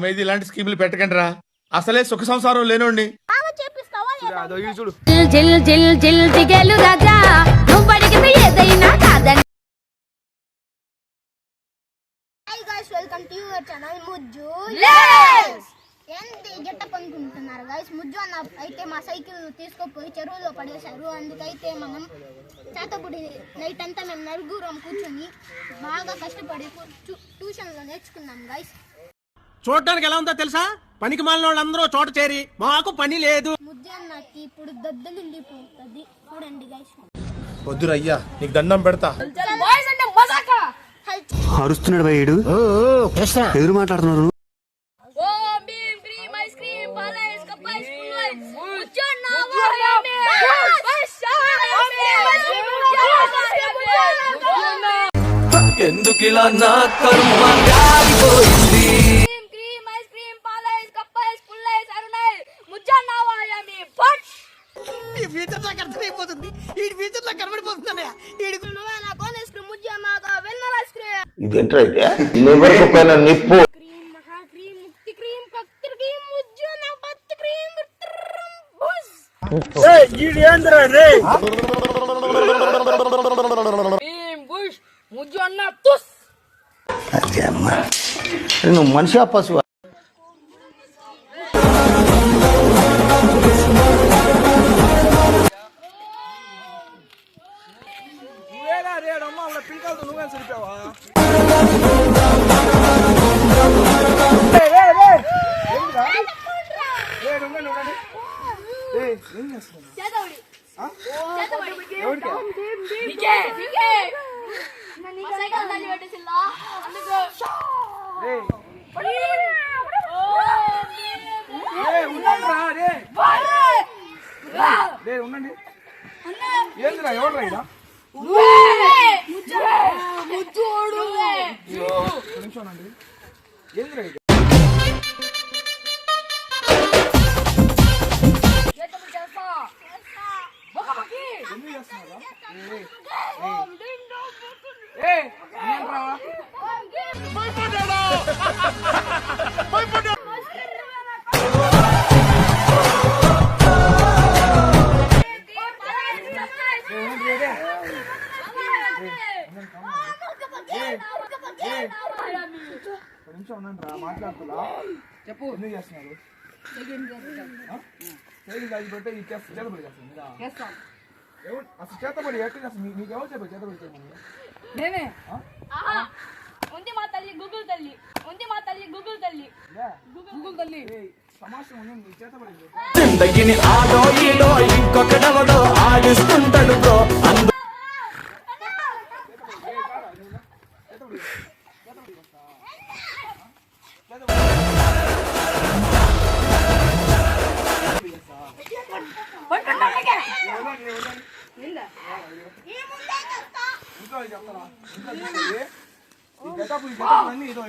మీద ఇలాంటి స్కీములు పెట్టకండి రా, అసలే సుఖ సంసారం లేనోండి. Welcome to your channel Mujju. ఏంటి గెట్టప్ అనుకుంటున్నారు గైస్? ముజ్జు అన్న అయితే మా సైకిల్ తీసుకుపోయి చెరువులో పడేశారు. అందుకైతే మనం చేతబుడి నైట్ అంతా మేము నలుగురం కూర్చొని బాగా కష్టపడి ట్యూషన్లో నేర్చుకున్నాం గైస్. చూడడానికి ఎలా ఉందో తెలుసా? పనికి మాలిన వాళ్ళందరూ చోట చేరి మాకు పని లేదు. ముజ్జు అన్నకి ఇప్పుడు దద్దలిండిపోతుంది చూడండి గైస్. వద్దురయ్యా, నీకు దండం పెడతా. అరుస్తున్నాడు భయ్యుడు, ఎదురు మాట్లాడుతున్నారు. ఎందుకిలా నా కర్మ గాలిపోయింది. ఈ ఫ్యూచర్ నాకు అర్థమైపోతుంది, ఈ ఫ్యూచర్ నాకు కనబడిపోతుంది. ఇదేంట్రా అయితే లివర్ పైన నిప్పు. నువ్వు మనిషి పశువు? నువ్వే సరిపోవా? ఉండండి, ఏంద్రా ఎవరు రైడా? నిమిషండి, ఏంద్రా ఇది? మాట్లాడుతున్నా చెప్పు, ఎందుకు చేస్తున్నారు? పెడితే చేతబడి చేస్తాను. అసలు చేతబడి ఎట్లా చేస్తాను? మీకు ఎవరు చెప్పారు చేతబడి చేయమని? నేనే. గూగుల్ తల్లి సమాచారం ఉంది, చేతబడి జిందగిని ఆడో ఈడో ఇంకొకడవడో ఆడిస్తుంటాడు బ్రో.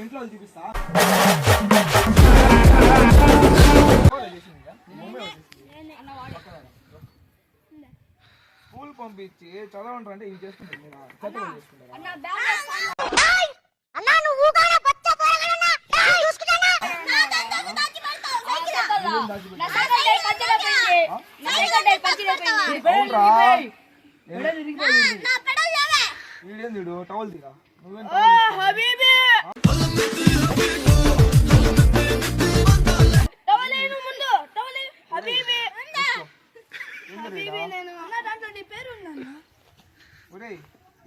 ఇంట్లో చూపిస్తా. స్కూల్ పంపించి చదవంటారంటే ఇవి చేసుకుంటారు. వీడేంది టవల్ తీరా? నువ్వేం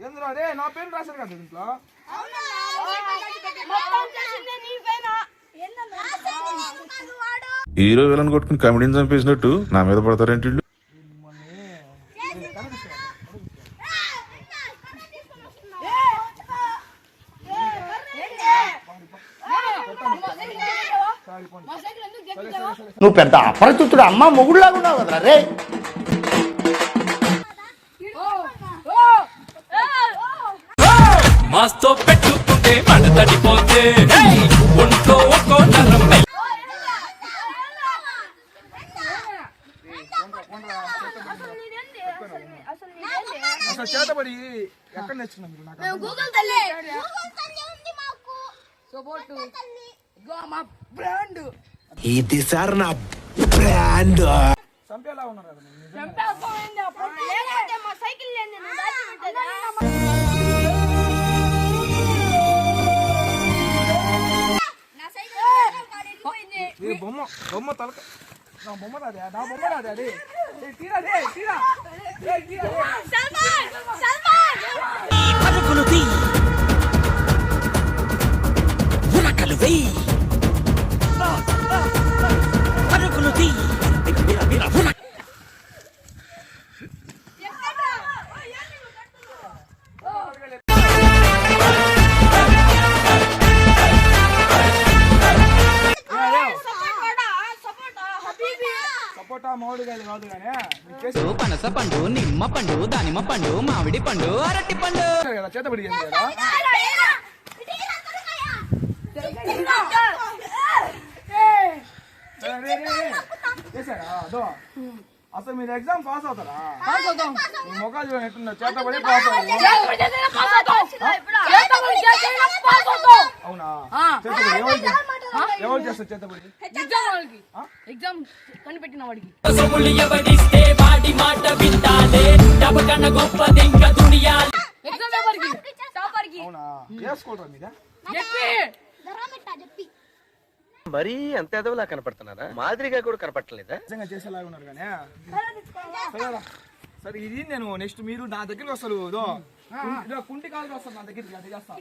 ఏంద్రా రే? నా పేరు రాశారు కదా ఇంట్లో. హీరో విలన్ కొట్టుకుని కమెడీని చంపేసినట్టు నా మీద పడతారేంటి? నువ్వు పెద్ద అపరిచితుడు, అమ్మ మొగుడులాగా ఉన్నావు కదరా రే. మాస్తో పెట్టుకుంటే మడతడిపోతే ఒంట్లో ఒక్కో నరం అసలు చేతబడి ఎక్కడ నేర్చుకున్నాం మీరు? నాకు అర్థం గూగుల్ తల్లి ఉంది మాకు సపోర్ట్ తల్లి ఇదిగో మా బ్రాండ్ ఇది సార్ నా బ్రాండ్. చంపేలా ఉన్నారు కదా మీరు. చంపేస్తామైంది అప్పుడు లేకపోతే మా సైకిల్ లేని నేను దాచి పెట్టేదా? నా సైకిల్ కాడిపోయింది. ఏ బొమ్మ తలక నా బొమ్మ రాదే అది తీరా తీరా సల్మాన్ సల్మాన్ పరుగులు తీ ఉరకలు వేయి పరుగులు తీ సపోటా మామిడికాయలు కాదు కానీ మీరు చేసే పనస పండు నిమ్మ పండు దానిమ్మ పండు మామిడి పండు అరటి పండు కదా చేతబడి చేసి కదా చేశారా అదో అసలు మీరు ఎగ్జామ్ పాస్ అవుతారా? మీ ముఖాలు చూడండి ఎట్లుందో, చేతబడి పాస్ అవుతారు. అవునా? చేతబడి ఎవరు చేస్తారు చేతబడి? ఎగ్జామ్ కనిపెట్టిన వాడికి సొమ్ములు ఎవడిస్తే వాడి మాట వింటాలే డబకన గొప్పదింక దునియా ఎగ్జామ్ ఎవరికి టాపర్కి అవునా? వేసుకోవడం మీద చెప్పి చెప్పి మరీ అంత ఎదవలా కనపడుతున్నారా? మాదిరిగా కూడా కనపడలేదా? నిజంగా చేసేలాగా ఉన్నారు కానీ సరేరా. సరే ఇది నేను నెక్స్ట్ మీరు నా దగ్గరికి వస్తారు ఇదో కుంటి కాలు వస్తారు నా దగ్గరికి అది చేస్తా.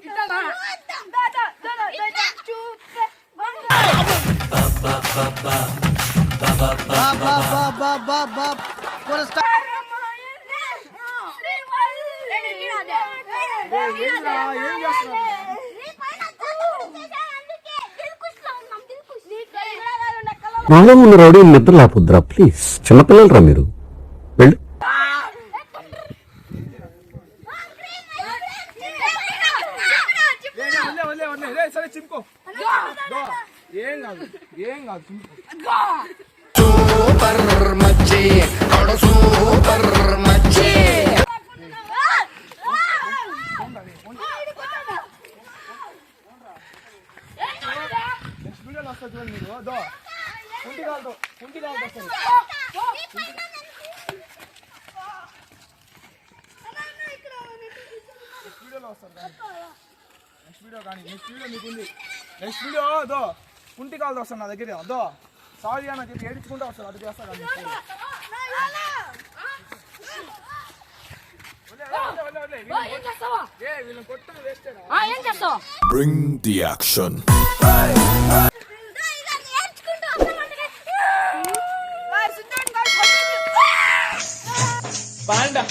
ఏంద్రా, ఏం చేస్తున్నారు? నాలో ఉన్న రౌడీ నిద్ర లేపుద్రా ప్లీజ్. చిన్నపిల్లలరా మీరు. వెళ్ళు. వదిలే. సరే చింపుకో. ఏం కాదు చింపుకో. సూపర్ మచ్చి సూపర్ మచ్చి నెక్స్ట్ వీడియోలో వస్తా చూడండి మీరు. కుంటి కాలుతో వస్తారు. నెక్స్ట్ వీడియోలో వస్తారు నెక్స్ట్ వీడియో మీకుంది. నెక్స్ట్ వీడియో కుంటి కాలుతో వస్తాను నా దగ్గర. సారీ అన్న చెప్పి ఏడించుకుంటూ వస్తారు. అది చేస్తారు ఏం చేస్తావా వీళ్ళని కొట్టడం వేస్టేనా? ఏం చేస్తావా Bring the action. పాండా